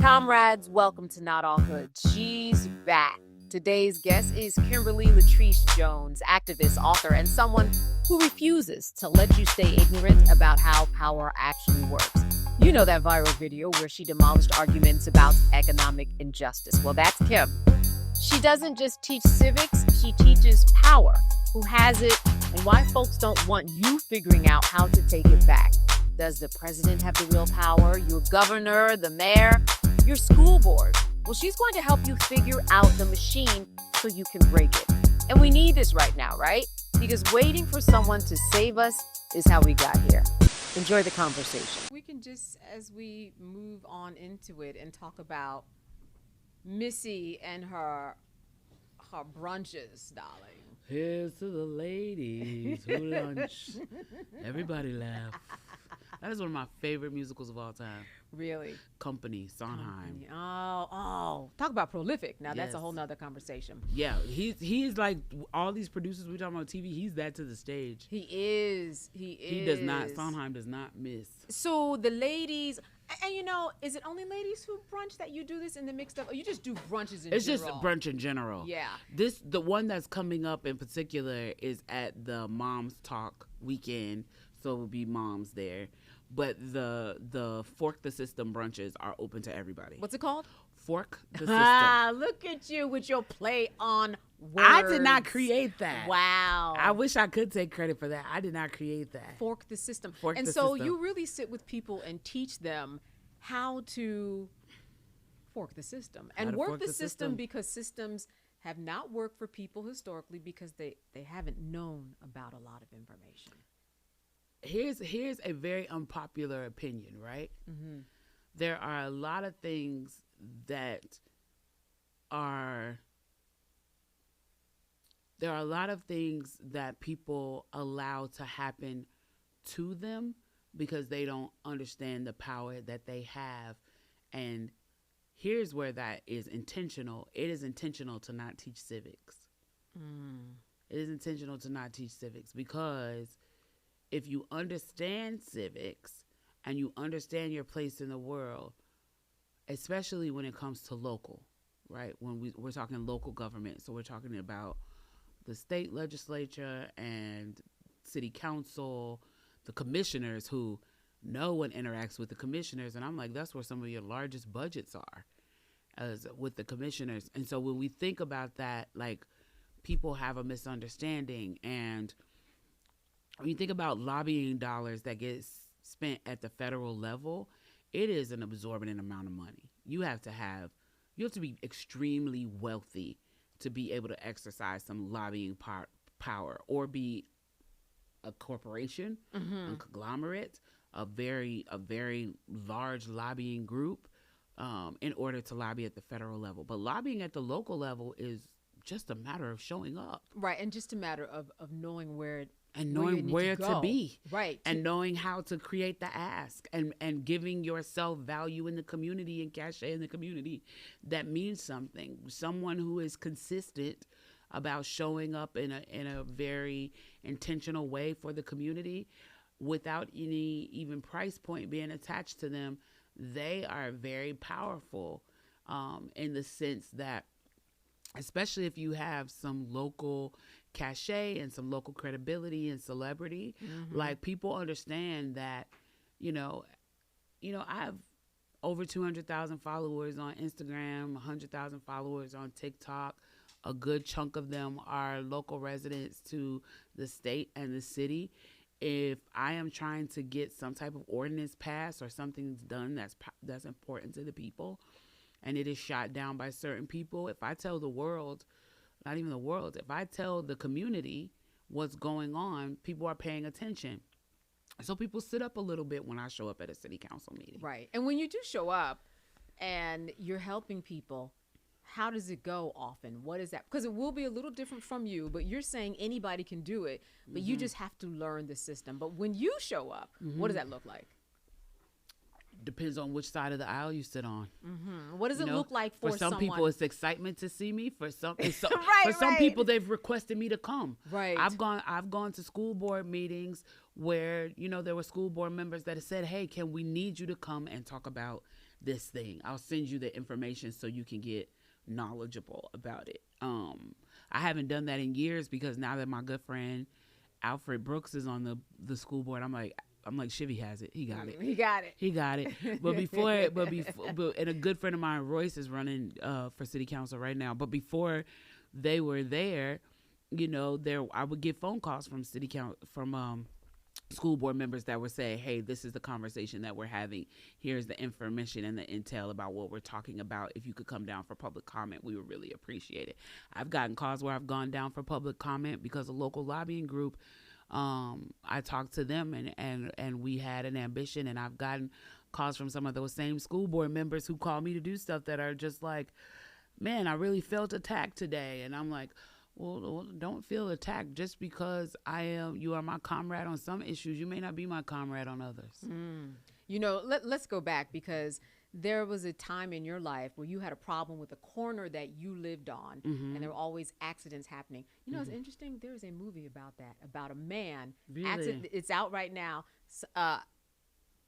Comrades, welcome to Not All Hood. She's back. Today's guest is Kimberly Latrice Jones, activist, author, and someone who refuses to let you stay ignorant about how power actually works. You know that viral video where she demolished arguments about economic injustice. Well, that's Kim. She doesn't just teach civics, she teaches power, who has it, and why folks don't want you figuring out how to take it back. Does the president have the real power? Your governor, the mayor, your school board? Well, she's going to help you figure out the machine so you can break it. And we need this right now, right? Because waiting for someone to save us is how we got here. Enjoy the conversation. We can just, as we move on into it, and talk about Missy and her brunches, darling. Here's to the ladies who lunch. Everybody laugh. That is one of my favorite musicals of all time. Really? Company, Sondheim. Oh. Talk about prolific. Now, that's a Yes. whole nother conversation. Yeah, he's like all these producers we talking about on TV, he's that to the stage. He is. He does not, Sondheim does not miss. So the ladies, and you know, is it only ladies who brunch that you do this in the mixed up? Or you just do brunches in It's general? just brunch in general. Yeah. The one that's coming up in particular is at the Moms Talk weekend, so it will be moms there. But the Fork the System brunches are open to everybody. What's it called? Fork the System. Ah, look at you with your play on words. I did not create that. Wow. I wish I could take credit for that. I did not create that. Fork the system. Fork and the so system. you really sit with people and teach them how to fork the system. And to work fork the the system system. because systems have not worked for people historically because they haven't known about a lot of information. Here's a very unpopular opinion, right? Mm-hmm. There are a lot of things that people allow to happen to them because they don't understand the power that they have. And here's where that is intentional. It is intentional to not teach civics. It is intentional to not teach civics because if you understand civics and you understand your place in the world, especially when it comes to local, right? When we're talking local government, so we're talking about the state legislature and city council, the commissioners, who no one interacts with the commissioners. And I'm like, that's where some of your largest budgets are, as with the commissioners. And so when we think about that, like, people have a misunderstanding. And when you think about lobbying dollars that gets spent at the federal level, it is an absorbent amount of money. You have to be extremely wealthy to be able to exercise some lobbying power, or be a corporation, a conglomerate, a very large lobbying group, in order to lobby at the federal level. But lobbying at the local level is just a matter of showing up. Right, and just a matter of knowing where where to be. Right. And knowing how to create the ask, and giving yourself value in the community and cachet in the community that means something. Someone who is consistent about showing up in a very intentional way for the community without any even price point being attached to them, they are very powerful, in the sense that, especially if you have some local cachet and some local credibility and celebrity, like, people understand that, you know, I have over 200,000 followers on Instagram, 100,000 followers on TikTok. A good chunk of them are local residents to the state and the city. If I am trying to get some type of ordinance passed or something's done that's important to the people, and it is shot down by certain people, if I tell the world, not even the world, if I tell the community what's going on, people are paying attention. So people sit up a little bit when I show up at a city council meeting. Right. And when you do show up and you're helping people, how does it go often? What is that? Because it will be a little different from you, but you're saying anybody can do it, but you just have to learn the system. But when you show up, what does that look like? Depends on which side of the aisle you sit on. What does it look like for some someone? people? It's excitement to see me. For some, Right, for some right. people, they've requested me to come. Right. I've gone to school board meetings where there were school board members that have said, "Hey, we need you to come and talk about this thing. I'll send you the information so you can get knowledgeable about it. I haven't done that in years because now that my good friend Alfred Brooks is on the school board, I'm like Shivy has it. He got it. He got it. He got it. But and a good friend of mine, Royce, is running for city council right now. But before they were there, I would get phone calls from city council, from school board members that would say, hey, this is the conversation that we're having. Here's the information and the intel about what we're talking about. If you could come down for public comment, we would really appreciate it. I've gotten calls where I've gone down for public comment because a local lobbying group, I talked to them and we had an ambition, and I've gotten calls from some of those same school board members who call me to do stuff that are just like, man, I really felt attacked today. And I'm like, well, don't feel attacked. Just because you are my comrade on some issues, you may not be my comrade on others. Let's go back, because there was a time in your life where you had a problem with a corner that you lived on, and there were always accidents happening. It's interesting. There's a movie about that, about a man. Really? It's out right now.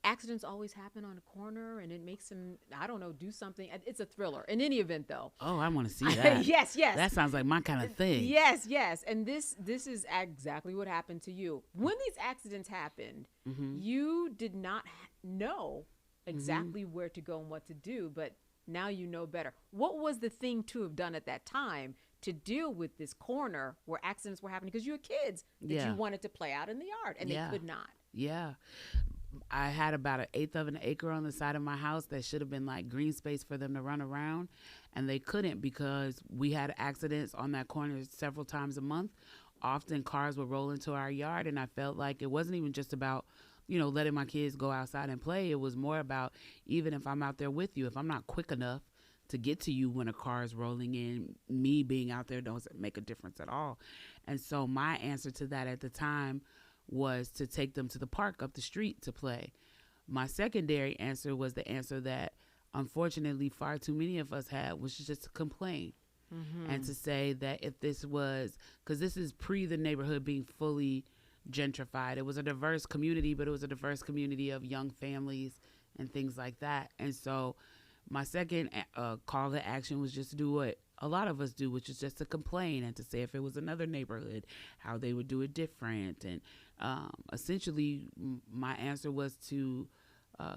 Accidents always happen on a corner, and it makes him, I don't know, do something. It's a thriller. In any event, though. Oh, I want to see that. Yes. That sounds like my kind of thing. Yes. And this is exactly what happened to you. When these accidents happened, you did not know exactly where to go and what to do, but now you know better. What was the thing to have done at that time to deal with this corner where accidents were happening? Because you were kids that you wanted to play out in the yard, and they could not. Yeah. I had about 1/8 of an acre on the side of my house that should have been like green space for them to run around, and they couldn't because we had accidents on that corner several times a month. Often cars would roll into our yard, and I felt like it wasn't even just about letting my kids go outside and play. It was more about, even if I'm out there with you, if I'm not quick enough to get to you when a car is rolling in, me being out there doesn't make a difference at all. And so my answer to that at the time was to take them to the park up the street to play. My secondary answer was the answer that unfortunately far too many of us had, which is just to complain. And to say that if this was, because this is pre the neighborhood being fully gentrified. It was a diverse community, but it was a diverse community of young families and things like that. And so my second call to action was just to do what a lot of us do, which is just to complain and to say if it was another neighborhood, how they would do it different. And essentially my answer was to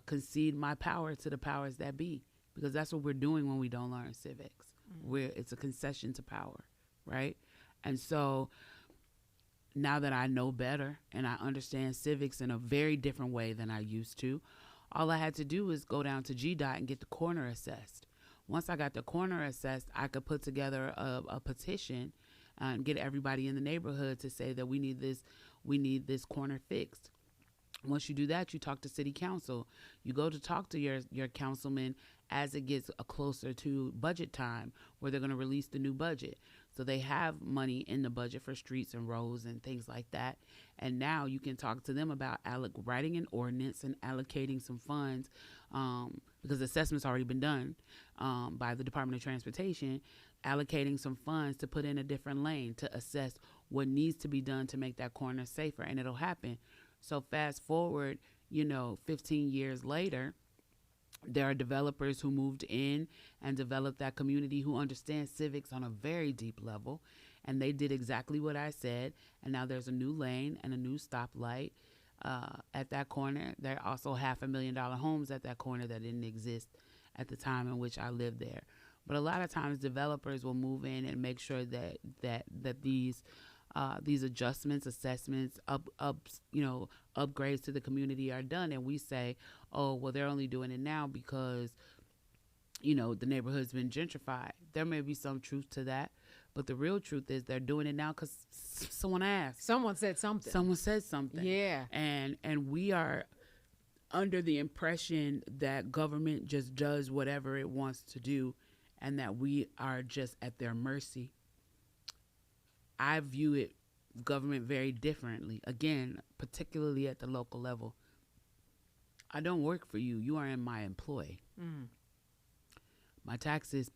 concede my power to the powers that be, because that's what we're doing when we don't learn civics. It's a concession to power, right? And so now that I know better and I understand civics in a very different way than I used to, all I had to do was go down to GDOT and get the corner assessed. Once I got the corner assessed, I could put together a petition and get everybody in the neighborhood to say that we need this corner fixed. Once you do that, you talk to city council. You go to talk to your councilman as it gets closer to budget time, where they're going to release the new budget. So they have money in the budget for streets and roads and things like that. And now you can talk to them about writing an ordinance and allocating some funds, because the assessment's already been done by the Department of Transportation, allocating some funds to put in a different lane to assess what needs to be done to make that corner safer. And it'll happen. So fast forward, 15 years later, there are developers who moved in and developed that community who understand civics on a very deep level. And they did exactly what I said. And now there's a new lane and a new stoplight at that corner. There are also $500,000 homes at that corner that didn't exist at the time in which I lived there. But a lot of times developers will move in and make sure that these adjustments, assessments, upgrades to the community are done. And we say, oh, well, they're only doing it now because, the neighborhood's been gentrified. There may be some truth to that, but the real truth is they're doing it now because someone asked. Someone said something. Someone said something. Yeah. And we are under the impression that government just does whatever it wants to do and that we are just at their mercy. I view government very differently. Again, particularly at the local level. I don't work for you. You are in my employ. My taxes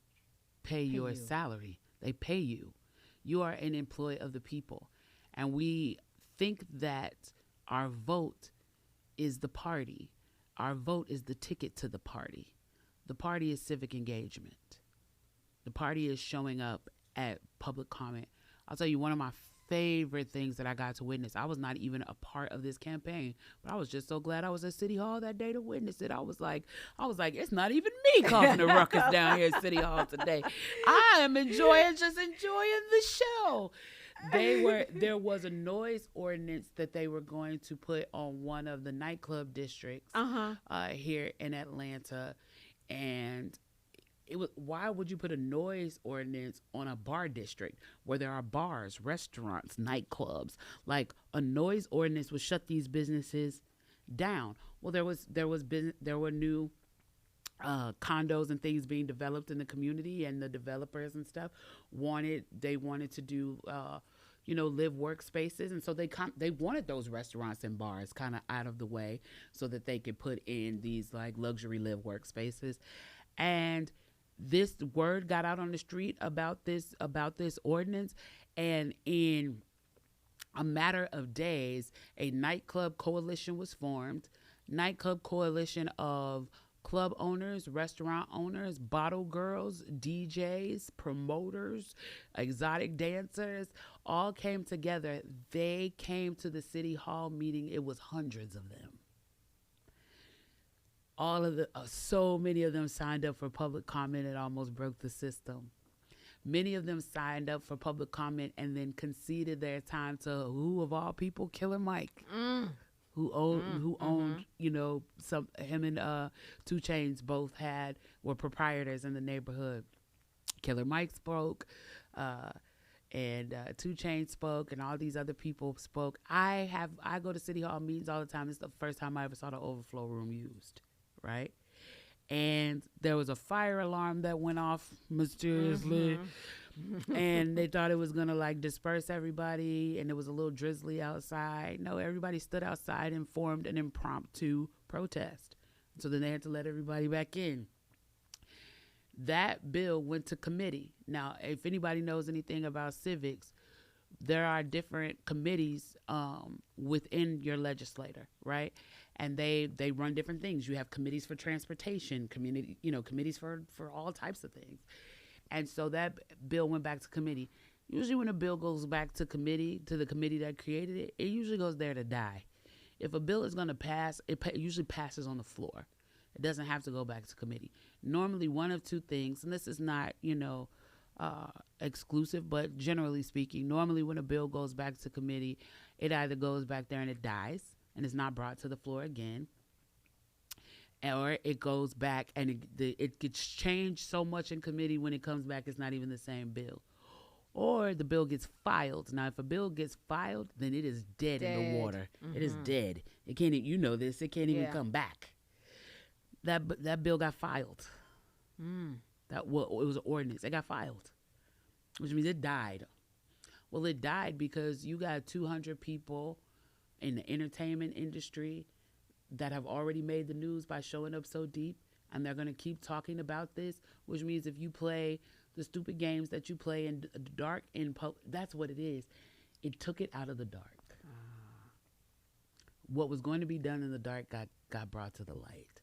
pay your salary. They pay you. You are an employee of the people. And we think that our vote is the party. Our vote is the ticket to the party. The party is civic engagement. The party is showing up at public comment. I'll tell you, one of my favorite things that I got to witness. I was not even a part of this campaign, but I was just so glad I was at City Hall that day to witness it. I was like, it's not even me causing the ruckus down here at City Hall today. I am enjoying the show. There was a noise ordinance that they were going to put on one of the nightclub districts here in Atlanta, and it was, why would you put a noise ordinance on a bar district where there are bars, restaurants, nightclubs? Like, a noise ordinance would shut these businesses down. Well, there were new condos and things being developed in the community, and the developers and stuff wanted to do live workspaces, and so they wanted those restaurants and bars kind of out of the way so that they could put in these like luxury live workspaces. And this word got out on the street about this ordinance, and in a matter of days, a nightclub coalition was formed. Nightclub coalition of club owners, restaurant owners, bottle girls, DJs, promoters, exotic dancers, all came together. They came to the City Hall meeting. It was hundreds of them. So many of them signed up for public comment. It almost broke the system. Many of them signed up for public comment and then conceded their time to who of all people, Killer Mike, who owned him and 2 Chainz both were proprietors in the neighborhood. Killer Mike spoke, and 2 Chainz spoke, and all these other people spoke. I go to City Hall meetings all the time. It's the first time I ever saw the overflow room used. Right? And there was a fire alarm that went off mysteriously, and they thought it was going to like disperse everybody, and it was a little drizzly outside. No, everybody stood outside and formed an impromptu protest. So then they had to let everybody back in. That bill went to committee. Now, if anybody knows anything about civics, there are different committees within your legislator, right? And they run different things. You have committees for transportation, committees for all types of things. And so that bill went back to committee. Usually when a bill goes back to committee, to the committee that created it, it usually goes there to die. If a bill is going to pass, it usually passes on the floor. It doesn't have to go back to committee. Normally one of 2 things, and this is not, exclusive, but generally speaking, normally when a bill goes back to committee, it either goes back there and it dies and is not brought to the floor again, or it goes back and it gets changed so much in committee when it comes back it's not even the same bill, or the bill gets filed. Now, if a bill gets filed, then it is dead. In the water. It is dead. It can't. It can't even come back. That bill got filed. It was an ordinance. It got filed, which means it died. Well, it died because you got 200 people in the entertainment industry that have already made the news by showing up so deep, and they're going to keep talking about this, which means if you play the stupid games that you play in the dark, that's what it is. It took it out of the dark. What was going to be done in the dark got brought to the light.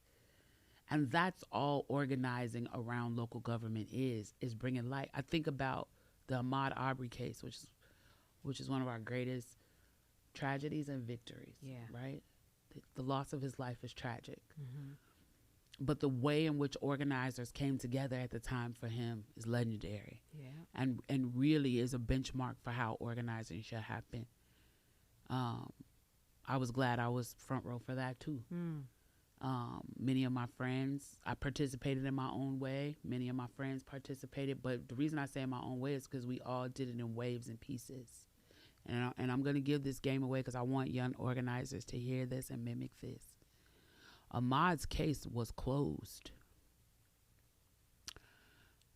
And that's all organizing around local government is bringing light. I think about the Ahmaud Arbery case, which is one of our greatest tragedies and victories, right? The loss of his life is tragic. But the way in which organizers came together at the time for him is legendary. And really is a benchmark for how organizing should happen. I was glad I was front row for that too. Many of my friends, I participated in my own way. Many of my friends participated, but the reason I say in my own way is because we all did it in waves and pieces. And I'm going to give this game away because I want young organizers to hear this and mimic this. Ahmaud's case was closed.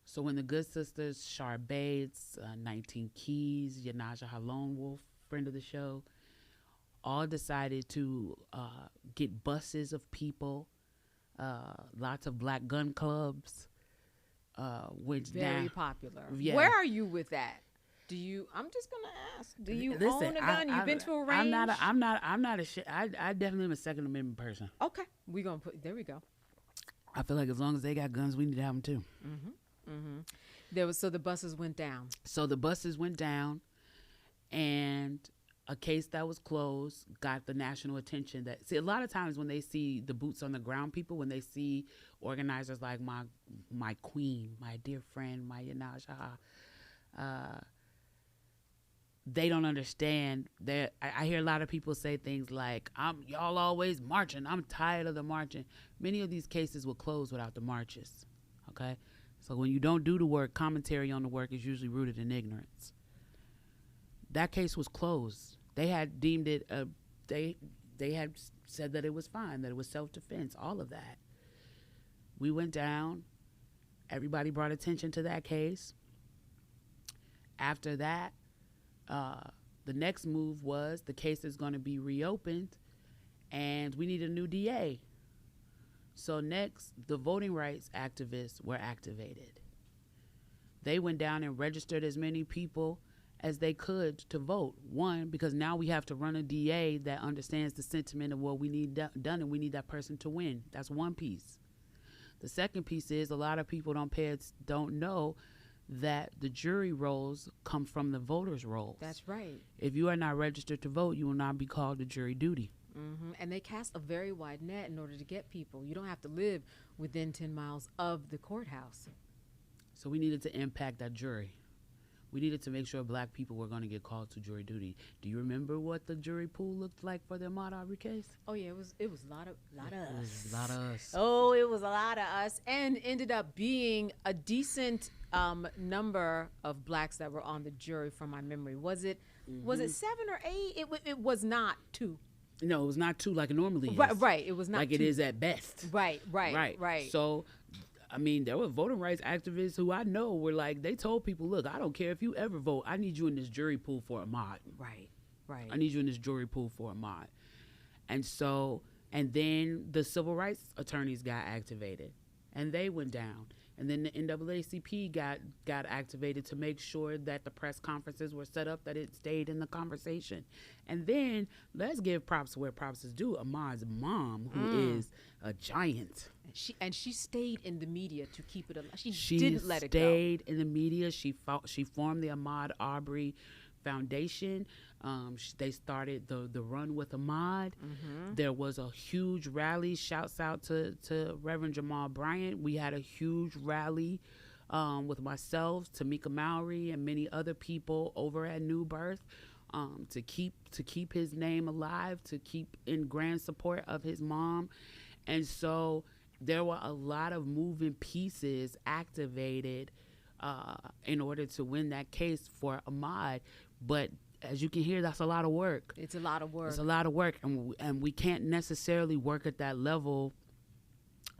So when the Good Sisters, Shar Bates, 19 Keys, Yanaja Halone Wolf, friend of the show, all decided to get buses of people, lots of black gun clubs, went down. Very popular. Yeah. Where are you with that? I'm just gonna ask. Do you own a gun? You've been to a range? I'm not a shit. I definitely am a Second Amendment person. Okay, there we go. I feel like as long as they got guns, we need to have them too. Mm-hmm. Mm-hmm. So the buses went down. So the buses went down, and a case that was closed got the national attention. That see, a lot of times when they see the boots on the ground people, when they see organizers like my queen, my dear friend, my Yanaja, they don't understand that. I hear a lot of people say things like, y'all always marching. I'm tired of the marching. Many of these cases will close without the marches. Okay? So when you don't do the work, commentary on the work is usually rooted in ignorance. That case was closed. They had deemed it, they had said that it was fine, that it was self-defense, all of that. We went down. Everybody brought attention to that case. After that, the next move was the case is going to be reopened and we need a new DA. So next, the voting rights activists were activated. They went down and registered as many people as they could to vote. One, because now we have to run a DA that understands the sentiment of what we need done, and we need that person to win. That's one piece. The second piece is a lot of people don't know that the jury rolls come from the voters' rolls. That's right. If you are not registered to vote, you will not be called to jury duty. Mm-hmm. And they cast a very wide net in order to get people. You don't have to live within 10 miles of the courthouse. So we needed to impact that jury. We needed to make sure black people were going to get called to jury duty. Do you remember what the jury pool looked like for the Ahmaud Arbery case? Oh yeah, it was a lot of us. It was a lot of us. Oh, it was a lot of us, and ended up being a decent number of blacks that were on the jury from my memory. Was it 7 or 8? It was not 2. No, it was not 2 like it normally is. Right. It was not like 2. It is at best. Right. So, I mean, there were voting rights activists who I know were like, they told people, look, I don't care if you ever vote. I need you in this jury pool for Ahmaud. Right. I need you in this jury pool for Ahmaud. And so, and then the civil rights attorneys got activated and they went down. And then the NAACP got activated to make sure that the press conferences were set up, that it stayed in the conversation. And then let's give props where props is due. Ahmaud's mom, who is a giant. She stayed in the media to keep it alive. She didn't let it go. She stayed in the media. She formed the Ahmaud Arbery Foundation. They started the Run with Ahmaud. There was a huge rally. Shouts out to Reverend Jamal Bryant. We had a huge rally with myself, Tamika Mowry, and many other people over at New Birth to keep his name alive, to keep in grand support of his mom. And so there were a lot of moving pieces activated in order to win that case for Ahmaud. But as you can hear, that's a lot of work. It's a lot of work. It's a lot of work, and we can't necessarily work at that level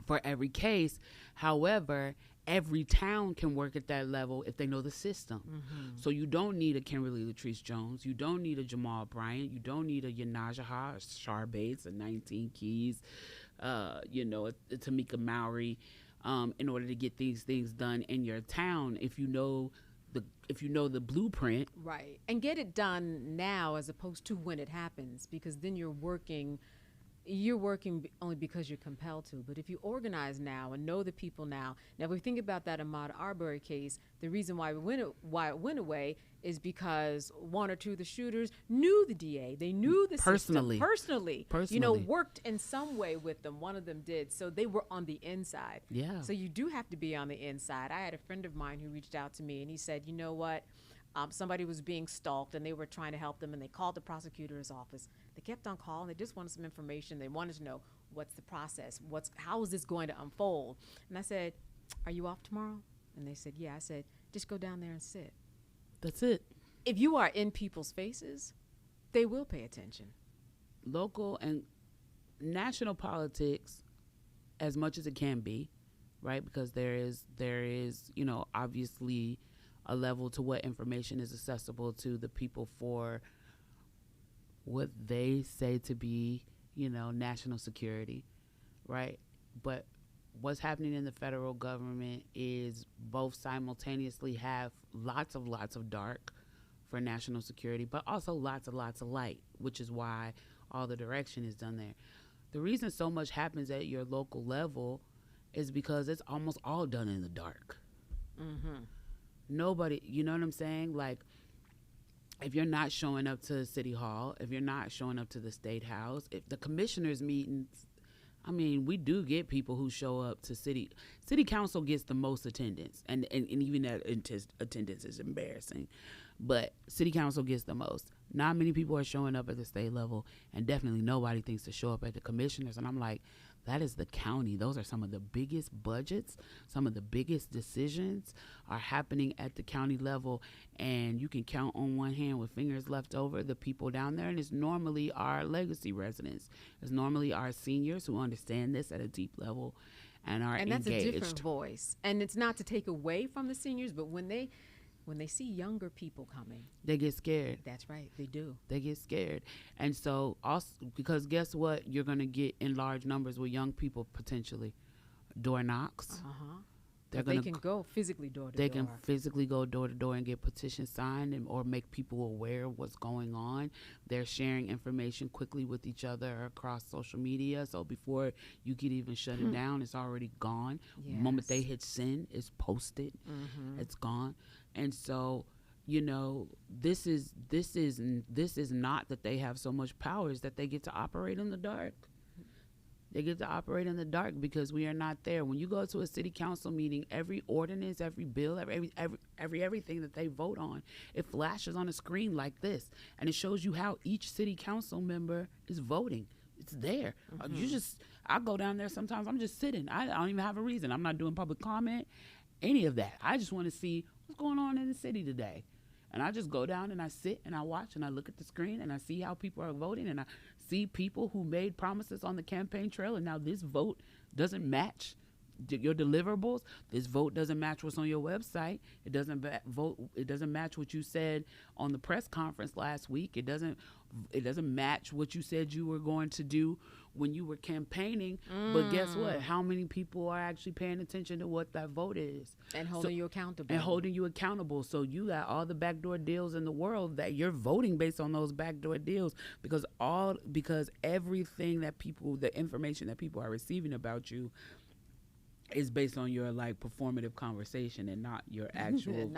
for every case. However, every town can work at that level if they know the system. So you don't need a Kimberly Latrice Jones. You don't need a Jamal Bryant. You don't need a Yanajaha, a Shar Bates, a 19 Keys, a Tamika Mowry, in order to get these things done in your town. If you know the blueprint, right, and get it done now as opposed to when it happens, because then you're working only because you're compelled to. But if you organize now and know the people now if we think about that Ahmaud Arbery case, the reason why it went away is because one or two of the shooters knew the DA. They knew the personally, worked in some way with them. One of them did, so they were on the inside. Yeah. So you do have to be on the inside. I had a friend of mine who reached out to me and he said, you know what? Somebody was being stalked and they were trying to help them, and they called the prosecutor's office. They kept on calling. They just wanted some information. They wanted to know, what's the process? How is this going to unfold? And I said, are you off tomorrow? And they said, yeah. I said, just go down there and sit. That's it. If you are in people's faces, they will pay attention. Local and national politics, as much as it can be, right? Because there is, obviously a level to what information is accessible to the people for what they say to be, national security, right? But what's happening in the federal government is both simultaneously have lots of dark for national security, but also lots of light, which is why all the direction is done there. The reason so much happens at your local level is because it's almost all done in the dark. Mm-hmm. Nobody, you know what I'm saying? Like, if you're not showing up to City Hall, if you're not showing up to the State House, if the commissioners' meetings, I mean, we do get people who show up to city council gets the most attendance, and even that attendance is embarrassing, but city council gets the most. Not many people are showing up at the state level, and definitely nobody thinks to show up at the commissioners. And I'm like, that is the county. Those are some of the biggest budgets, some of the biggest decisions are happening at the county level, and you can count on one hand with fingers left over the people down there. And it's normally our legacy residents. It's normally our seniors who understand this at a deep level and are And that's engaged. a different voice. And it's not to take away from the seniors, but when they see younger people coming, They get scared. that's right, they do. They get scared. And so also, because guess what? You're going to get in large numbers with young people potentially. Door knocks. Uh-huh. They're They going can to go physically door to they door. can physically go door to door and get petitions signed or make people aware of what's going on. They're sharing information quickly with each other across social media. So before you could even shut it down, it's already gone. The moment they Yes. hit send, it's posted. Mhm. It's gone. And so, you know, this is not that they have so much power, is that they get to operate in the dark. They get to operate in the dark because we are not there. When you go to a city council meeting, every ordinance, every bill, everything that they vote on, it flashes on a screen like this, and it shows you how each city council member is voting. It's there. I go down there sometimes. I'm just sitting. I don't even have a reason. I'm not doing public comment, any of that. I just want to see what's going on in the city today. And I just go down and I sit and I watch and I look at the screen and I see how people are voting, and I see people who made promises on the campaign trail, and now this vote doesn't match your deliverables. This vote doesn't match what's on your website. It doesn't It doesn't match what you said on the press conference last week. It doesn't match what you said you were going to do when you were campaigning. But guess what? How many people are actually paying attention to what that vote is And holding you accountable. and holding you accountable? So you got all the backdoor deals in the world that you're voting based on those backdoor deals, because everything that the information that people are receiving about you is based on your like performative conversation and not your actual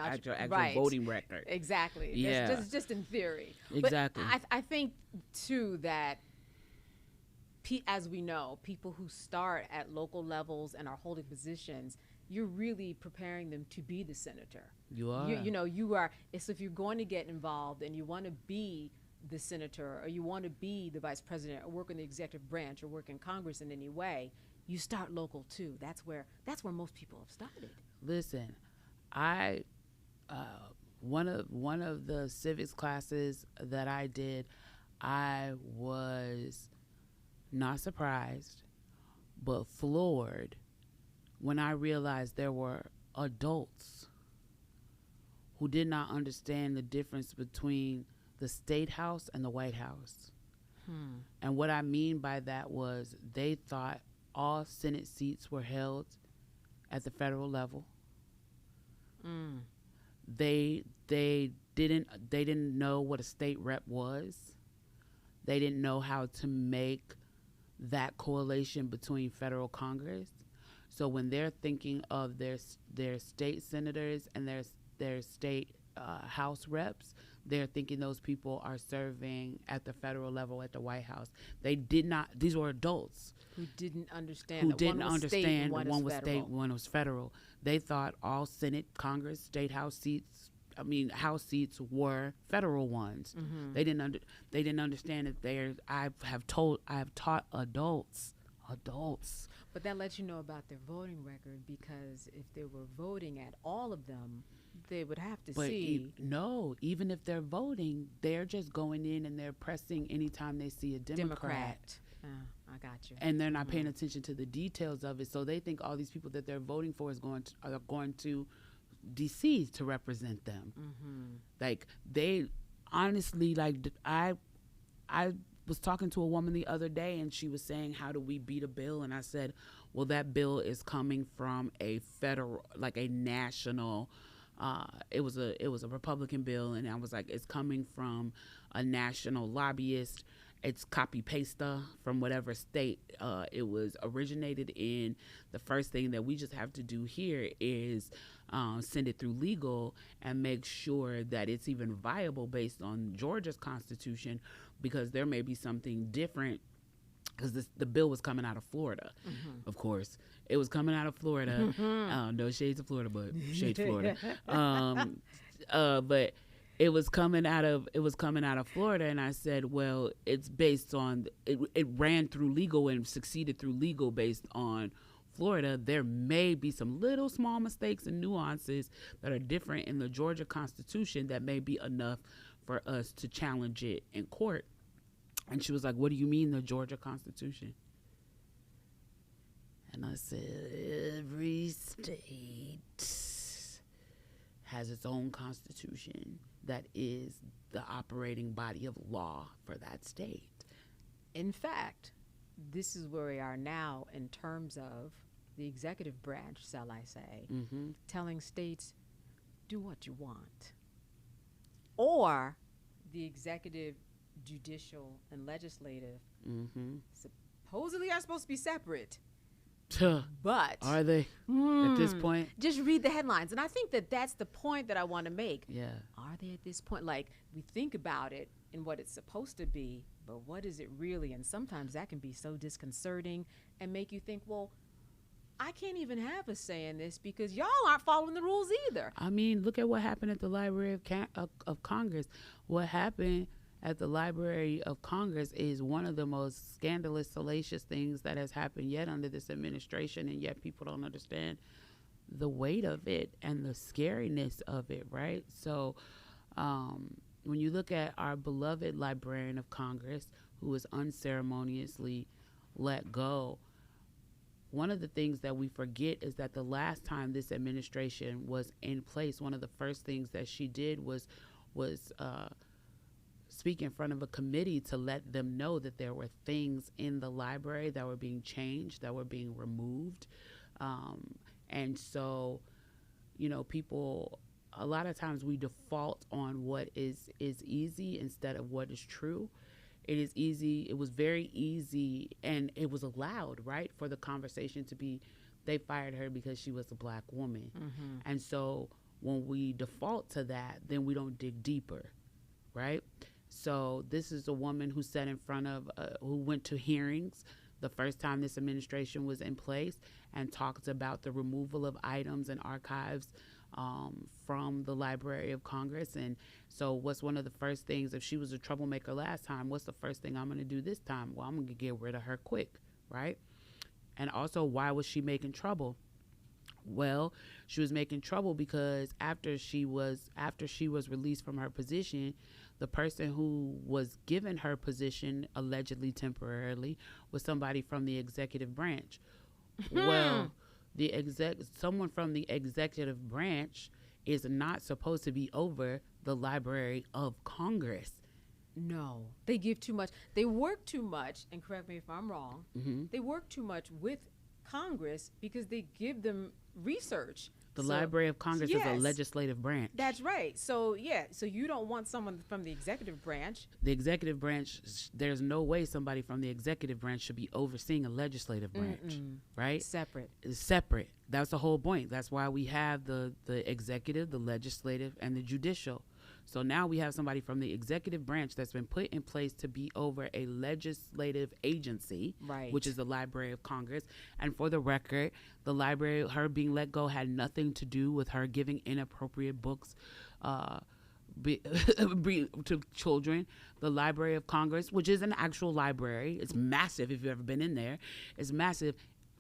right. voting record. Exactly. Yeah. That's just in theory. Exactly. But I think too that as we know, people who start at local levels and are holding positions, you're really preparing them to be the senator. You are. You are. So if you're going to get involved and you want to be the senator, or you want to be the vice president, or work in the executive branch, or work in Congress in any way, you start local too. That's where most people have started. Listen, I one of the civics classes that I did, I was not surprised, but floored when I realized there were adults who did not understand the difference between the State House and the White House. And what I mean by that was they thought all Senate seats were held at the federal level. They didn't know what a state rep was. They didn't know how to make that correlation between federal Congress. So when they're thinking of their state senators and their state House reps, they're thinking those people are serving at the federal level at the White House. They did not. These were adults who didn't understand. One was state, one was federal. They thought all Senate, Congress, state House seats. House seats were federal ones. They didn't understand that I have taught adults. But that lets you know about their voting record, because if they were voting at all of them, they would have to see. Even if they're voting, they're just going in and they're pressing anytime they see a Democrat. I got you. And they're not paying attention to the details of it. So they think all these people that they're voting for are going to DC to represent them. Like, they honestly, like, I was talking to a woman the other day, and she was saying, how do we beat a bill? And I said, well, that bill is coming from a federal, like a national, it was a Republican bill, and I was like, it's coming from a national lobbyist, it's copy paste stuff from whatever state it was originated in. The first thing that we just have to do here is send it through legal and make sure that it's even viable based on Georgia's constitution, because there may be something different, because the bill was coming out of Florida. Of course it was coming out of Florida. No shades of Florida, but shades Florida. But it was coming out of Florida, and I said, well, it's based on it ran through legal and succeeded through legal based on Florida. There may be some little small mistakes and nuances that are different in the Georgia Constitution that may be enough for us to challenge it in court. And she was like, what do you mean, the Georgia Constitution? And I said, every state has its own constitution that is the operating body of law for that state. In fact, this is where we are now in terms of the executive branch, shall I say, telling states, do what you want. Or the executive, judicial, and legislative supposedly are supposed to be separate. But are they at this point? Just read the headlines. And I think that that's the point that I want to make. Yeah. Are they at this point? Like, we think about it and what it's supposed to be, but what is it really? And sometimes that can be so disconcerting and make you think, well, I can't even have a say in this because y'all aren't following the rules either. I mean, look at what happened at the Library of Congress. What happened at the Library of Congress is one of the most scandalous, salacious things that has happened yet under this administration, and yet people don't understand the weight of it and the scariness of it, right? So when you look at our beloved Librarian of Congress, who was unceremoniously let go, one of the things that we forget is that the last time this administration was in place, one of the first things that she did was speak in front of a committee to let them know that there were things in the library that were being changed, that were being removed. And so, people, a lot of times we default on what is easy instead of what is true. It is easy. It was very easy, and it was allowed, right, for the conversation to be, they fired her because she was a Black woman. And so when we default to that, then we don't dig deeper, right? So this is a woman who sat in front of, who went to hearings the first time this administration was in place and talked about the removal of items and archives from the Library of Congress. And so what's one of the first things, if she was a troublemaker last time, what's the first thing I'm going to do this time? Well, I'm going to get rid of her quick, right? And also, why was she making trouble? Well, she was making trouble because after she was released from her position, the person who was given her position, allegedly temporarily, was somebody from the executive branch. Well, someone from the executive branch is not supposed to be over the Library of Congress. No, they give too much. They work too much, and correct me if I'm wrong, they work too much with Congress because they give them research. The Library of Congress is a legislative branch. That's right. So, so you don't want someone from the executive branch. The executive branch, there's no way somebody from the executive branch should be overseeing a legislative branch, right? Separate. It's separate. That's the whole point. That's why we have the executive, the legislative, and the judicial. So now we have somebody from the executive branch that's been put in place to be over a legislative agency, right, which is the Library of Congress. And for the record, the library, her being let go had nothing to do with her giving inappropriate books to children. The Library of Congress, which is an actual library, it's massive if you've ever been in there. It's massive.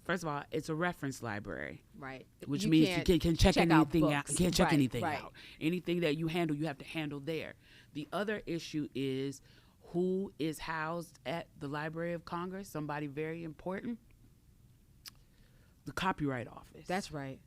First of all, it's a reference library, right? Which means you can check anything out. You can't check anything right. out. Anything that you handle, you have to handle there. The other issue is who is housed at the Library of Congress. Somebody very important. The Copyright Office. That's right.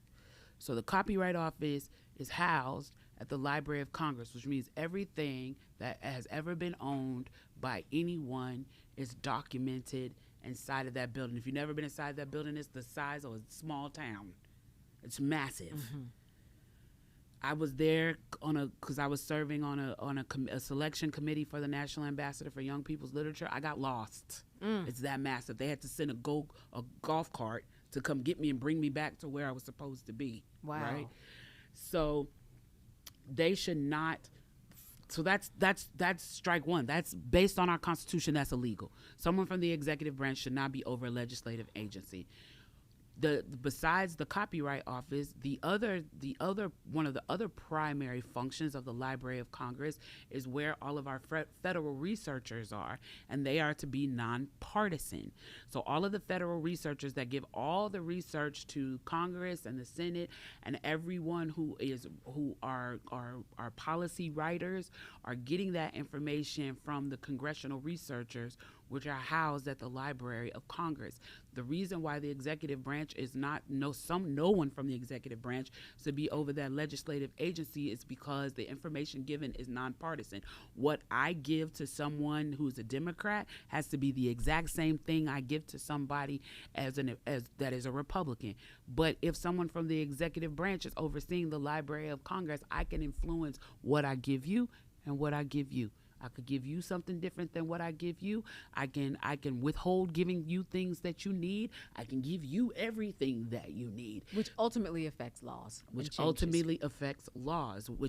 So the Copyright Office is housed at the Library of Congress, which means everything that has ever been owned by anyone is documented inside of that building. If you've never been inside that building, it's the size of a small town. It's massive. I was there because I was serving a selection committee for the National Ambassador for Young People's Literature. I got lost. It's that massive. They had to send a golf cart to come get me and bring me back to where I was supposed to be. Wow. Right. So they should not. So that's strike one. That's based on our Constitution. That's illegal. Someone from the executive branch should not be over a legislative agency. Besides the Copyright Office, the other one of the other primary functions of the Library of Congress is where all of our federal researchers are, and they are to be nonpartisan. So all of the federal researchers that give all the research to Congress and the Senate and everyone who are policy writers are getting that information from the congressional researchers, which are housed at the Library of Congress. The reason why the executive branch is no one from the executive branch to be over that legislative agency is because the information given is nonpartisan. What I give to someone who's a Democrat has to be the exact same thing I give to somebody as that is a Republican. But if someone from the executive branch is overseeing the Library of Congress, I can influence what I give you and what I give you. I could give you something different than what I give you. I can withhold giving you things that you need. I can give you everything that you need. Which ultimately affects laws. Which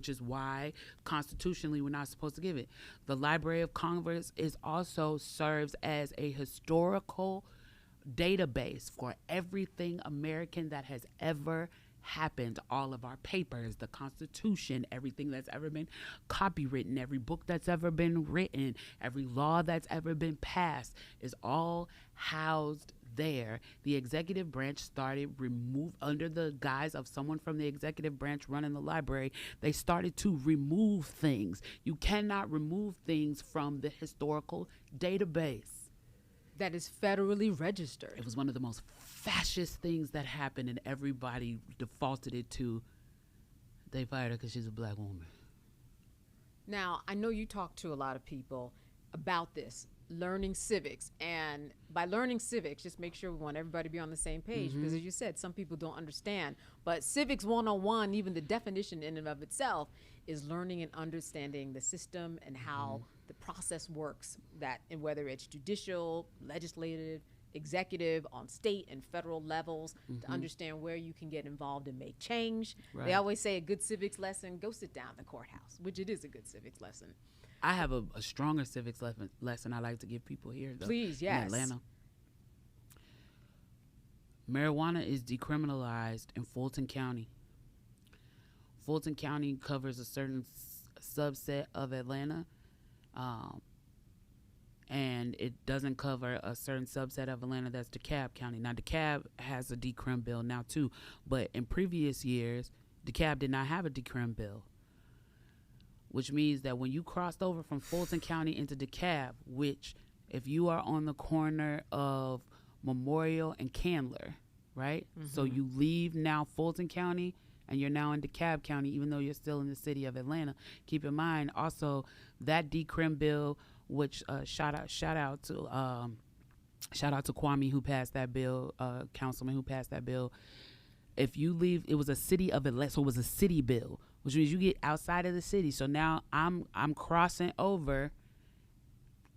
is why constitutionally we're not supposed to give it. The Library of Congress also serves as a historical database for everything American that has ever happened. All of our papers, the Constitution, everything that's ever been copywritten, every book that's ever been written, every law that's ever been passed is all housed there. The executive branch started under the guise of someone from the executive branch running the library. They started to remove things. You cannot remove things from the historical database that is federally registered. It was one of the most fascist things that happened, and everybody defaulted it to they fired her because she's a black woman. Now, I know you talk to a lot of people about this, learning civics. And by learning civics, just make sure we want everybody to be on the same page, because as you said, some people don't understand. But civics 101, even the definition in and of itself, is learning and understanding the system and how the process works, and whether it's judicial, legislative, executive, on state and federal levels, to understand where you can get involved and make change. Right. They always say a good civics lesson, go sit down in the courthouse, which it is a good civics lesson. I have a stronger civics lesson I like to give people here, though. Please, yes. In Atlanta. Marijuana is decriminalized in Fulton County. Fulton County covers a certain subset of Atlanta, and it doesn't cover a certain subset of Atlanta that's DeKalb County. Now, DeKalb has a decrim bill now, too, but in previous years, DeKalb did not have a decrim bill, which means that when you crossed over from Fulton County into DeKalb, which if you are on the corner of Memorial and Candler, right? So you leave now Fulton County and you're now in DeKalb County, even though you're still in the city of Atlanta. Keep in mind also that decrim bill, which shout out to Kwame who passed that bill, councilman who passed that bill. If you leave, it was a city of Atlanta, so it was a city bill, which means you get outside of the city. So now I'm crossing over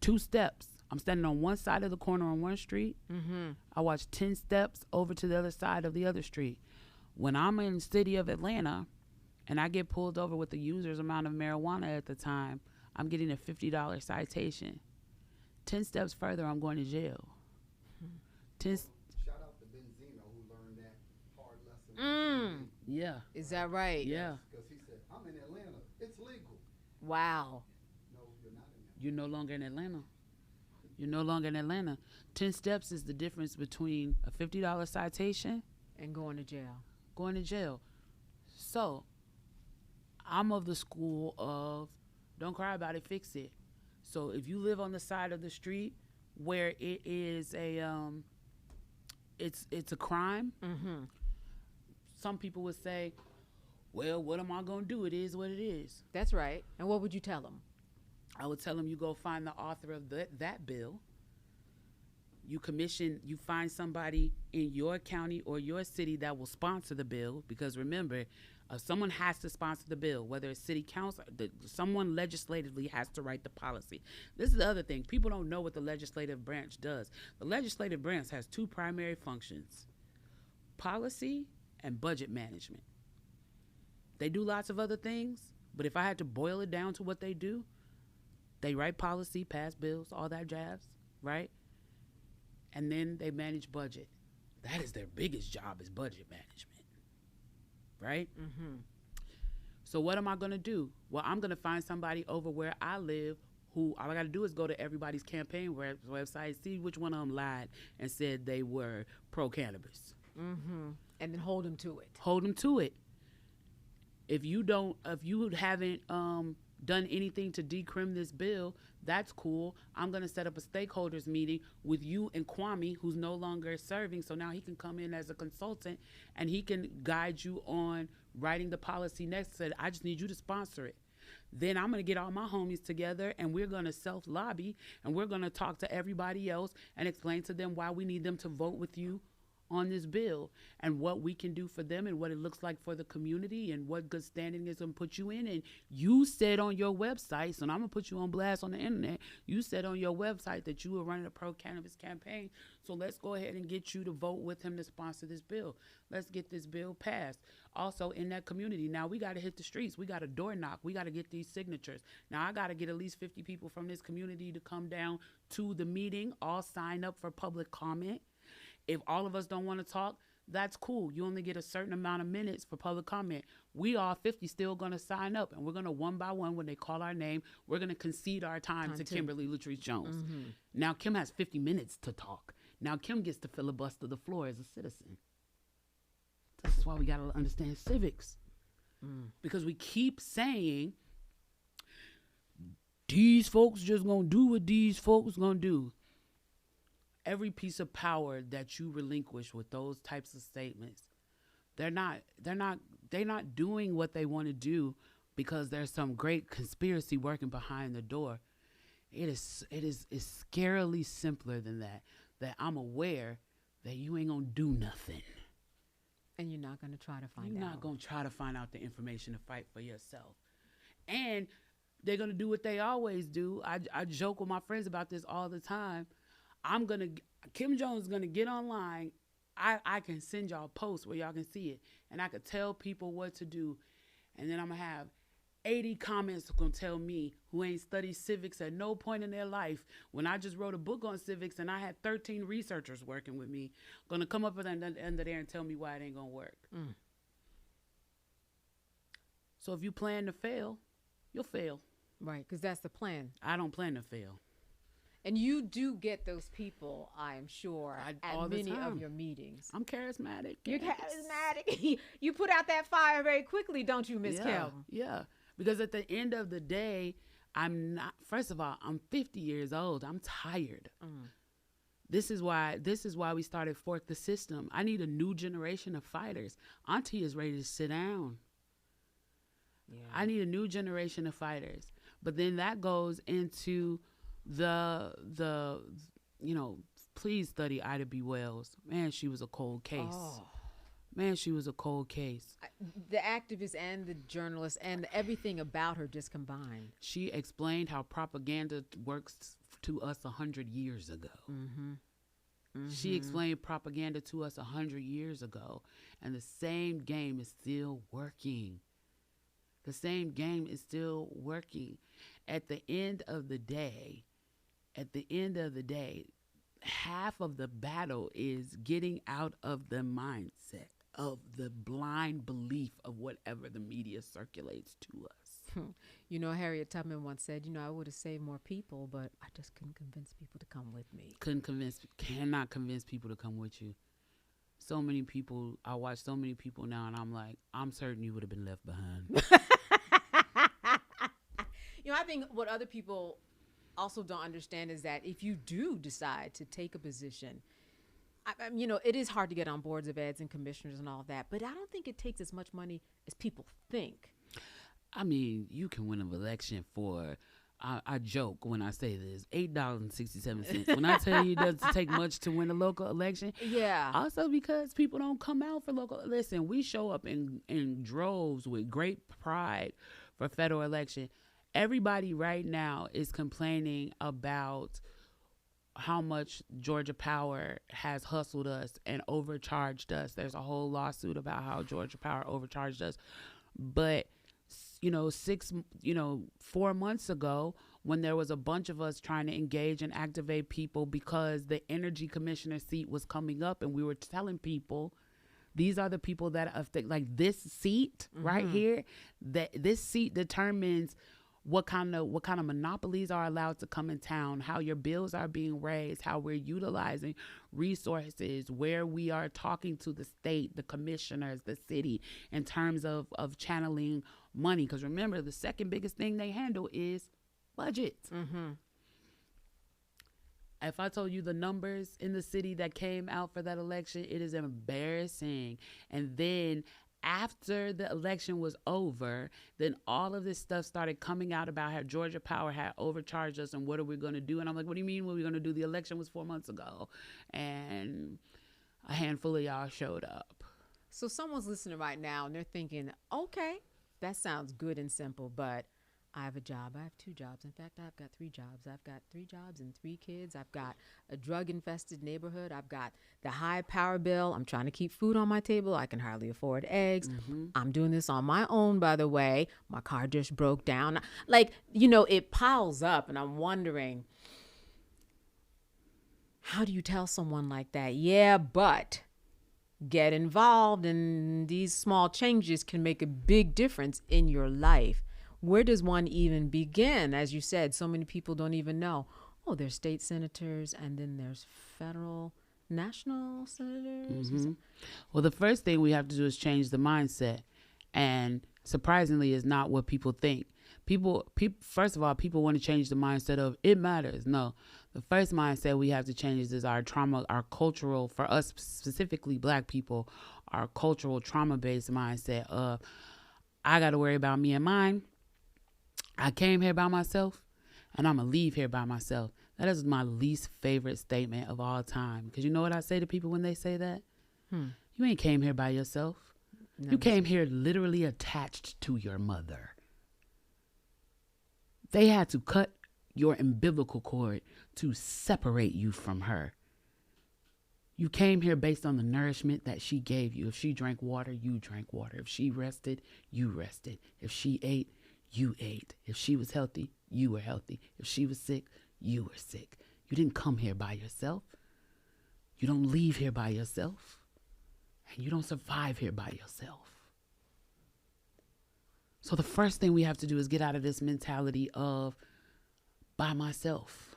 2 steps. I'm standing on one side of the corner on one street. I watch 10 steps over to the other side of the other street. When I'm in the city of Atlanta and I get pulled over with the user's amount of marijuana at the time, I'm getting a $50 citation. 10 steps further, I'm going to jail. Shout out to Benzino who learned that hard lesson. Yeah. Is that right? Yeah. Because he said, I'm in Atlanta. It's legal. Wow. No, you're not in Atlanta. You're no longer in Atlanta. You're no longer in Atlanta. 10 steps is the difference between a $50 citation and going to jail. Going to jail. So, I'm of the school of don't cry about it, fix it. So if you live on the side of the street where it is it's a crime, some people would say, well, what am I going to do? It is what it is. That's right. And what would you tell them? I would tell them you go find the author of that bill. You find somebody in your county or your city that will sponsor the bill, because remember, Someone has to sponsor the bill, whether it's city council, someone legislatively has to write the policy. This is the other thing. People don't know what the legislative branch does. The legislative branch has two primary functions: policy and budget management. They do lots of other things, but if I had to boil it down to what they do, they write policy, pass bills, all that jazz, right? And then they manage budget. That is their biggest job, is budget management. Right? Mm-hmm. So what am I going to do? Well, I'm going to find somebody over where I live who all I got to do is go to everybody's campaign website, see which one of them lied and said they were pro-cannabis. Mm-hmm. And then hold them to it. Hold them to it. If you haven't done anything to decrim this bill, that's cool. I'm going to set up a stakeholders meeting with you and Kwame, who's no longer serving. So now he can come in as a consultant and he can guide you on writing the policy next. Said, I just need you to sponsor it. Then I'm going to get all my homies together and we're going to self-lobby and we're going to talk to everybody else and explain to them why we need them to vote with you on this bill and what we can do for them and what it looks like for the community and what good standing is going to put you in. And you said on your website, so I'm going to put you on blast on the internet, you said on your website that you were running a pro-cannabis campaign. So let's go ahead and get you to vote with him to sponsor this bill. Let's get this bill passed. Also in that community, now we got to hit the streets. We got to door knock. We got to get these signatures. Now I got to get at least 50 people from this community to come down to the meeting, all sign up for public comment. If all of us don't want to talk, that's cool. You only get a certain amount of minutes for public comment. We all 50 still going to sign up, and we're going to one by one, when they call our name, we're going to concede our time to Kimberly Latrice Jones. Mm-hmm. Now Kim has 50 minutes to talk. Now Kim gets to filibuster the floor as a citizen. That's why we got to understand civics. Because we keep saying, these folks just going to do what these folks going to do. Every piece of power that you relinquish with those types of statements, they're not doing what they want to do because there's some great conspiracy working behind the door. It's scarily simpler than that. That I'm aware that you ain't gonna do nothing, and you're not gonna try to find out. You're not gonna try to find out the information to fight for yourself, and they're gonna do what they always do. I joke with my friends about this all the time. Kim Jones is gonna get online. I can send y'all posts where y'all can see it, and I could tell people what to do, and then I'm gonna have 80 comments gonna tell me, who ain't studied civics at no point in their life, when I just wrote a book on civics and I had 13 researchers working with me, gonna come up at the end of there and tell me why it ain't gonna work. So if you plan to fail, you'll fail. Right, because that's the plan. I don't plan to fail. And you do get those people, I'm sure, at many of your meetings. I'm charismatic. You're charismatic. You put out that fire very quickly, don't you, Miss Kelley? Yeah, because at the end of the day, first of all, I'm 50 years old. I'm tired. This is why we started Fork the System. I need a new generation of fighters. Auntie is ready to sit down. Yeah. I need a new generation of fighters. But then that goes into the please study Ida B. Wells. Man, she was a cold case. Man, she was a cold case. The activist and the journalist and everything about her just combined. She explained how propaganda works to us 100 years ago. She explained propaganda to us 100 years ago, and the same game is still working. The same game is still working. At the end of the day, half of the battle is getting out of the mindset of the blind belief of whatever the media circulates to us. Harriet Tubman once said, I would have saved more people, but I just couldn't convince people to come with me. Cannot convince people to come with you. So many people, I watch so many people now, and I'm like, I'm certain you would have been left behind. I think what other people also don't understand is that if you do decide to take a position, it is hard to get on boards of eds and commissioners and all that, but I don't think it takes as much money as people think. I mean, you can win an election for I joke when I say this, $8.67. When I tell you it doesn't take much to win a local election, Yeah. also because people don't come out for local. Listen, we show up in droves with great pride for federal election. Everybody right now is complaining about how much Georgia Power has hustled us and overcharged us. There's a whole lawsuit about how Georgia Power overcharged us. But 4 months ago, when there was a bunch of us trying to engage and activate people because the energy commissioner seat was coming up, and we were telling people, these are the people that affect, like this seat right here, that this seat determines what kind of monopolies are allowed to come in town, how your bills are being raised, how we're utilizing resources, where we are talking to the state, the commissioners, the city, in terms of channeling money. Because remember, the second biggest thing they handle is budgets. If I told you the numbers in the city that came out for that election, it is embarrassing. And then after the election was over, then all of this stuff started coming out about how Georgia Power had overcharged us and what are we going to do? And I'm like, what do you mean what are we going to do? The election was 4 months ago. And a handful of y'all showed up. So someone's listening right now and they're thinking, okay, that sounds good and simple, but I have a job. I have 2 jobs. In fact, I've got 3 jobs. I've got 3 jobs and 3 kids. I've got a drug-infested neighborhood. I've got the high power bill. I'm trying to keep food on my table. I can hardly afford eggs. I'm doing this on my own, by the way. My car just broke down. Like, it piles up, and I'm wondering, how do you tell someone like that? Yeah, but get involved, and these small changes can make a big difference in your life. Where does one even begin? As you said, so many people don't even know. Oh, there's state senators, and then there's federal, national senators. Well, the first thing we have to do is change the mindset. And surprisingly, is not what people think. People, first of all, people want to change the mindset of it matters. No, the first mindset we have to change is our trauma, our cultural, for us specifically Black people, our cultural trauma-based mindset of I got to worry about me and mine. I came here by myself, and I'm going to leave here by myself. That is my least favorite statement of all time. Because you know what I say to people when they say that? You ain't came here by yourself. You came here literally attached to your mother. They had to cut your umbilical cord to separate you from her. You came here based on the nourishment that she gave you. If she drank water, you drank water. If she rested, you rested. If she ate, you ate. If she was healthy, you were healthy. If she was sick, you were sick. You didn't come here by yourself. You don't leave here by yourself. And you don't survive here by yourself. So the first thing we have to do is get out of this mentality of by myself.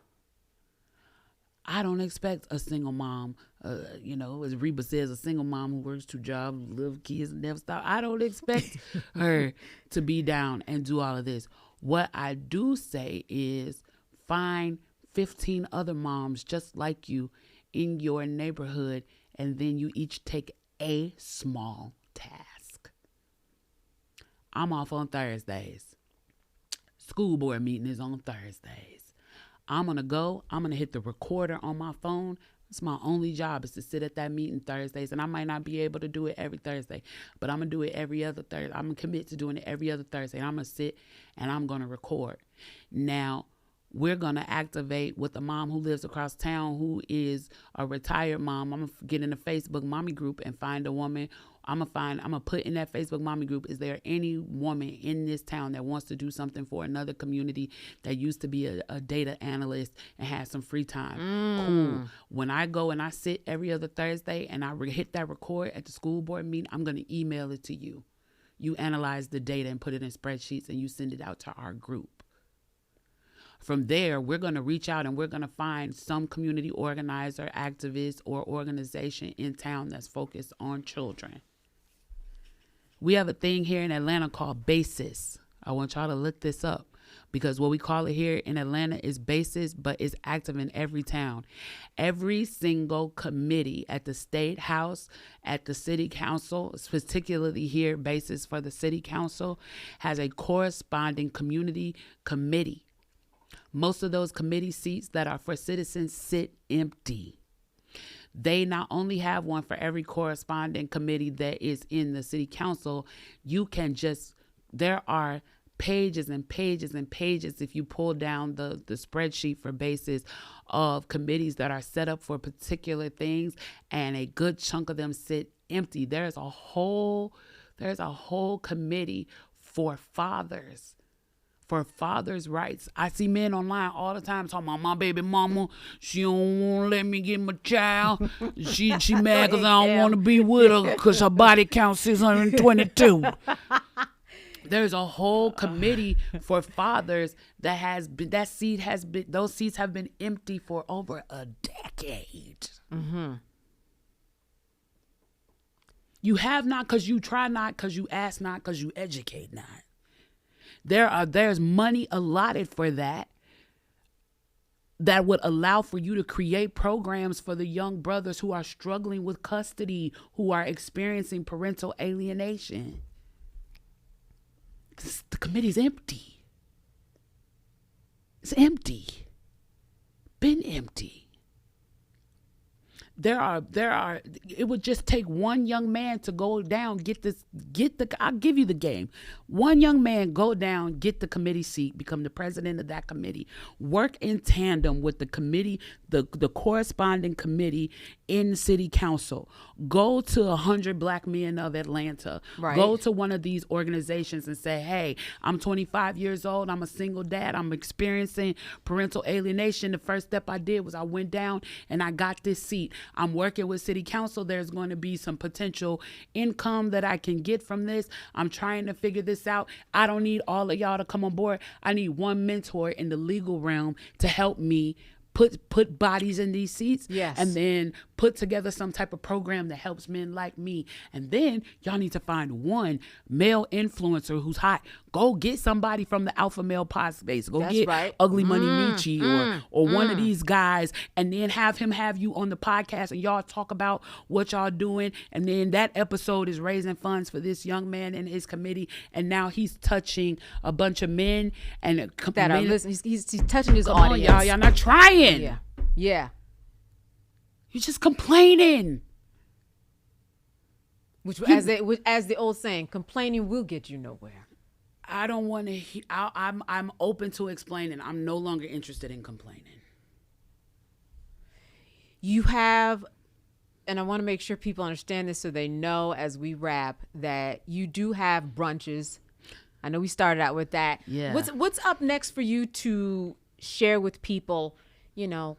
I don't expect a single mom, as Reba says, a single mom who works 2 jobs, little kids, and never stop. I don't expect her to be down and do all of this. What I do say is find 15 other moms just like you in your neighborhood, and then you each take a small task. I'm off on Thursdays. School board meeting is on Thursdays. I'm going to hit the recorder on my phone. It's my only job is to sit at that meeting Thursdays. And I might not be able to do it every Thursday, but I'm going to do it every other Thursday. I'm going to commit to doing it every other Thursday. And I'm going to sit and I'm going to record. Now, we're going to activate with a mom who lives across town who is a retired mom. I'm going to get in the Facebook mommy group and find a woman. I'm going to put in that Facebook mommy group, is there any woman in this town that wants to do something for another community that used to be a data analyst and has some free time? Cool. When I go and I sit every other Thursday and I hit that record at the school board meeting, I'm going to email it to you. You analyze the data and put it in spreadsheets and you send it out to our group. From there, we're going to reach out and we're going to find some community organizer, activist, or organization in town that's focused on children. We have a thing here in Atlanta called BASIS. I want y'all to look this up because what we call it here in Atlanta is BASIS, but it's active in every town. Every single committee at the state house, at the city council, particularly here, BASIS for the city council, has a corresponding community committee Most of those committee seats that are for citizens sit empty. They not only have one for every corresponding committee that is in the city council, there are pages and pages and pages if you pull down the spreadsheet for basis of committees that are set up for particular things, and a good chunk of them sit empty. There's a whole committee for fathers rights. I see men online all the time talking about my baby mama. She don't want to let me get my child. She mad because I don't want to be with her because her body count 622. There's a whole committee for fathers those seats have been empty for over a decade. Mm-hmm. You have not because you try not, because you ask not, because you educate not. There's money allotted for that would allow for you to create programs for the young brothers who are struggling with custody, who are experiencing parental alienation. The committee's empty. It's empty. Been empty. It would just take one young man to go down, I'll give you the game. One young man, go down, get the committee seat, become the president of that committee, work in tandem with the committee, the corresponding committee in city council, go to 100 Black men of Atlanta, right. Go to one of these organizations and say, hey, I'm 25 years old, I'm a single dad, I'm experiencing parental alienation. The first step I did was I went down and I got this seat. I'm working with city council. There's going to be some potential income that I can get from this. I'm trying to figure this out. I don't need all of y'all to come on board. I need one mentor in the legal realm to help me put bodies in these seats. Yes. And then put together some type of program that helps men like me. And then y'all need to find one male influencer who's hot. Go get somebody from the alpha male pod space. Go That's get right. Ugly Money Nietzsche or one of these guys, and then have him have you on the podcast and y'all talk about what y'all doing. And then that episode is raising funds for this young man and his committee. And now he's touching a bunch of men and that are listening. He's touching his come audience. on, y'all not trying. Yeah. You're just complaining. As the old saying, complaining will get you nowhere. I don't want to hear. I'm open to explaining. I'm no longer interested in complaining. You have, and I want to make sure people understand this so they know as we wrap that you do have brunches. I know we started out with that. Yeah. What's up next for you to share with people? You know,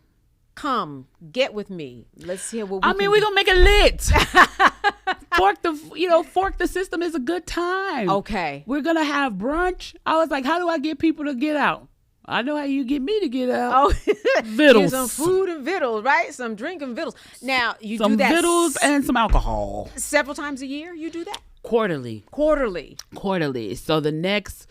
come get with me. Let's hear what we're gonna make it lit. Fork the system is a good time. Okay. We're gonna have brunch. I was like, how do I get people to get out? I know how you get me to get out. Oh, vittles. Some food and vittles, right? Some drink and vittles. Now you some do that vittles and some alcohol. Several times a year. You do that? Quarterly. So the next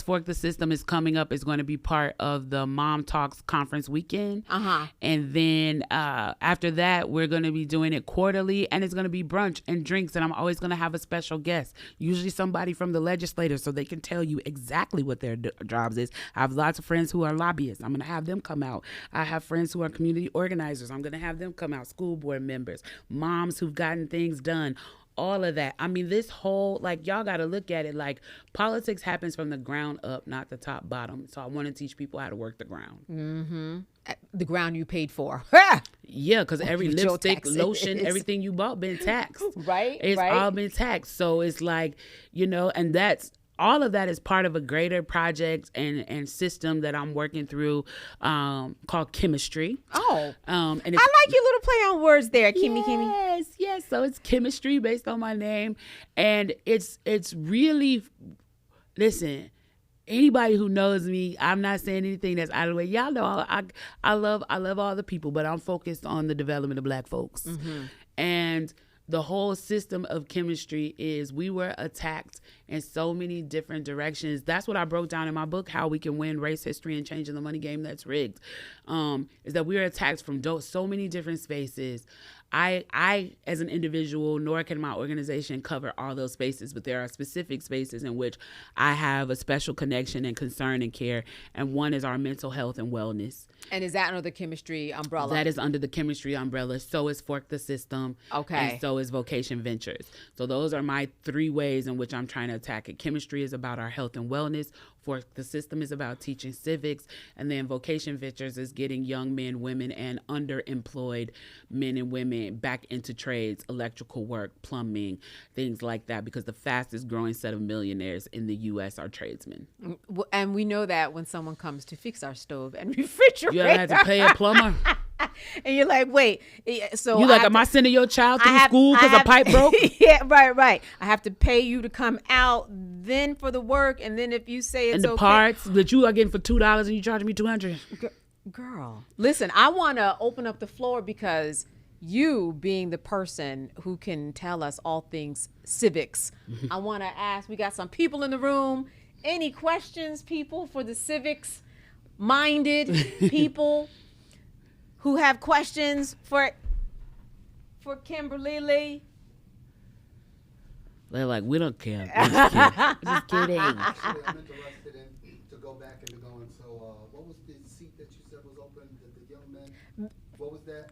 Fork the System is coming up. Is going to be part of the Mom Talks conference weekend. And then after that, we're going to be doing it quarterly, and it's going to be brunch and drinks. And I'm always going to have a special guest, usually somebody from the legislature, so they can tell you exactly what their jobs is. I have lots of friends who are lobbyists. I'm going to have them come out. I have friends who are community organizers. I'm going to have them come out. School board members, moms who've gotten things done. All of that. I mean, this whole, y'all got to look at it like politics happens from the ground up, not the top bottom. So I want to teach people how to work the ground. Mm-hmm. The ground you paid for. Yeah, because every lipstick, lotion, everything you bought been taxed. Right. It's all been taxed. So it's like, and that's, all of that is part of a greater project and system that I'm working through called chemistry. Oh. And I like your little play on words there, Kimmy. Yes. So it's chemistry based on my name. And it's really, listen, anybody who knows me, I'm not saying anything that's out of the way. Y'all know I love all the people, but I'm focused on the development of Black folks. Mm-hmm. And the whole system of chemistry is we were attacked in so many different directions. That's what I broke down in my book, How We Can Win Race History and Changing the Money Game That's Rigged, is that we were attacked from so many different spaces. I as an individual, nor can my organization cover all those spaces, but there are specific spaces in which I have a special connection and concern and care. And one is our mental health and wellness. And is that under the chemistry umbrella? That is under the chemistry umbrella. So is Fork the System. Okay. And so is Vocation Ventures. So those are my 3 ways in which I'm trying to attack it. Chemistry is about our health and wellness. Fork the System is about teaching civics. And then Vocation Ventures is getting young men, women, and underemployed men and women back into trades, electrical work, plumbing, things like that. Because the fastest growing set of millionaires in the U.S. are tradesmen. And we know that when someone comes to fix our stove and refrigerator. You ever had to pay a plumber? And you're like, wait, so you like, am I sending your child through school because a pipe broke? Yeah, right. I have to pay you to come out, then for the work, and then if you say it's and the okay. parts that you are getting for $2 and you charging me $200. Girl, listen, I want to open up the floor because you being the person who can tell us all things civics, I want to ask, we got some people in the room. Any questions, people, for the civics-minded people who have questions for Kimberly? They're like, we don't care. Just kidding. Actually, I'm interested in to go back and go on. So, what was the seat that you said was open? The young man. What was that?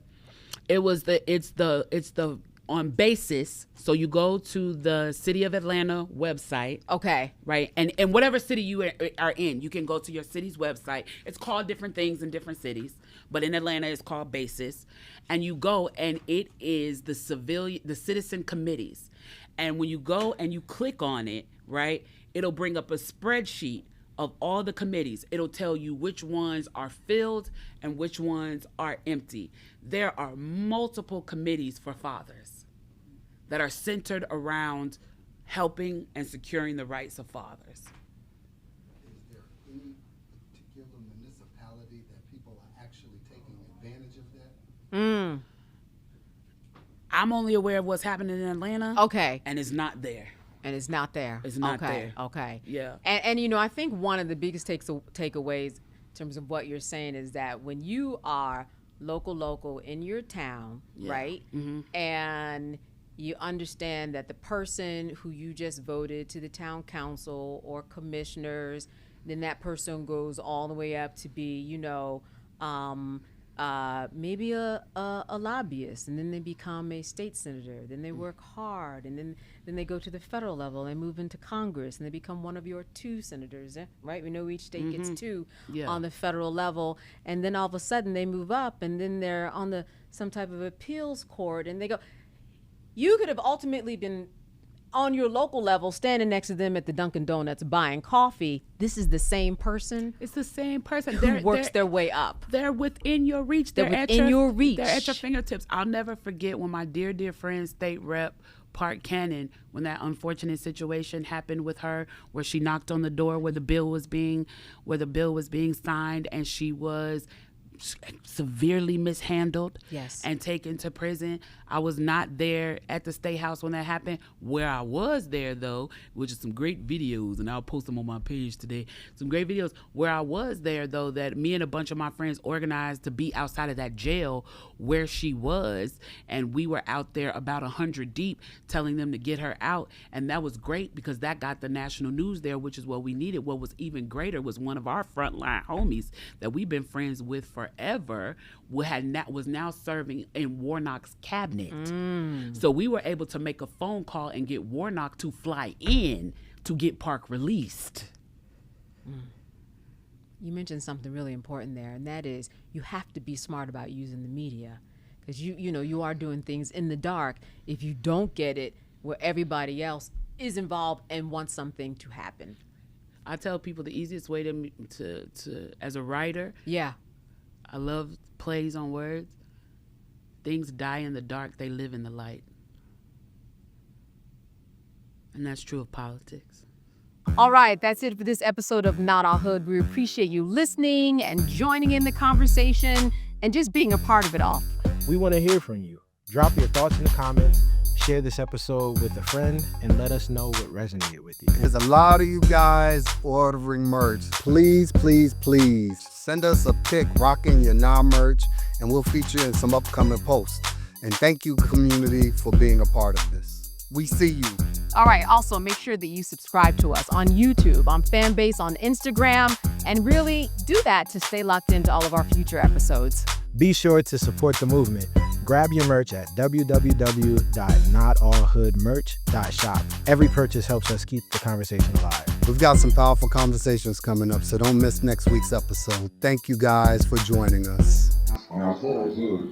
It's the on basis. So you go to the City of Atlanta website. Okay. Right. And whatever city you are in, you can go to your city's website. It's called different things in different cities, but in Atlanta it's called basis. And you go and it is the citizen committees. And when you go and you click on it, right, it'll bring up a spreadsheet of all the committees. It'll tell you which ones are filled and which ones are empty. There are multiple committees for fathers that are centered around helping and securing the rights of fathers. Is there any particular municipality that people are actually taking advantage of that? I'm only aware of what's happening in Atlanta. Okay. And it's not there. And it's not there. It's not okay. there. Okay. Yeah. And you know, I think one of the biggest takeaways in terms of what you're saying is that when you are local in your town, right? Mm-hmm. And you understand that the person who you just voted to the town council or commissioners, then that person goes all the way up to be, you know, maybe a lobbyist, and then they become a state senator, then they work hard, and then they go to the federal level and move into Congress, and they become one of your 2 senators, right? We know each state gets 2 on the federal level, and then all of a sudden they move up, and then they're on some type of appeals court, and they go. You could have ultimately been on your local level, standing next to them at the Dunkin' Donuts buying coffee. This is the same person. It's the same person who works their way up. They're within your reach. They're within your reach. They're at your fingertips. I'll never forget when my dear friend, State Rep Park Cannon, when that unfortunate situation happened with her, where she knocked on the door where the bill was being signed, and she was severely mishandled and taken to prison. I was not there at the State House when that happened. Where I was there, though, which is some great videos, and I'll post them on my page today, some great videos where I was there, though, that me and a bunch of my friends organized to be outside of that jail where she was, and we were out there about 100 deep telling them to get her out, and that was great because that got the national news there, which is what we needed. What was even greater was one of our frontline homies that we've been friends with forever was now serving in Warnock's cabinet. So we were able to make a phone call and get Warnock to fly in to get Park released. You mentioned something really important there, and that is you have to be smart about using the media, because you are doing things in the dark if you don't get it where everybody else is involved and wants something to happen. I tell people the easiest way to as a writer, I love plays on words. Things die in the dark, they live in the light. And that's true of politics. All right, that's it for this episode of Not All Hood. We appreciate you listening and joining in the conversation and just being a part of it all. We want to hear from you. Drop your thoughts in the comments, share this episode with a friend, and let us know what resonated with you. There's a lot of you guys ordering merch. Please send us a pic rocking your merch, and we'll feature in some upcoming posts. And thank you, community, for being a part of this. We see you. All right, also make sure that you subscribe to us on YouTube, on Fanbase, on Instagram, and really do that to stay locked into all of our future episodes. Be sure to support the movement. Grab your merch at www.notallhoodmerch.shop. Every purchase helps us keep the conversation alive. We've got some powerful conversations coming up, so don't miss next week's episode. Thank you guys for joining us. Now, as far as hood,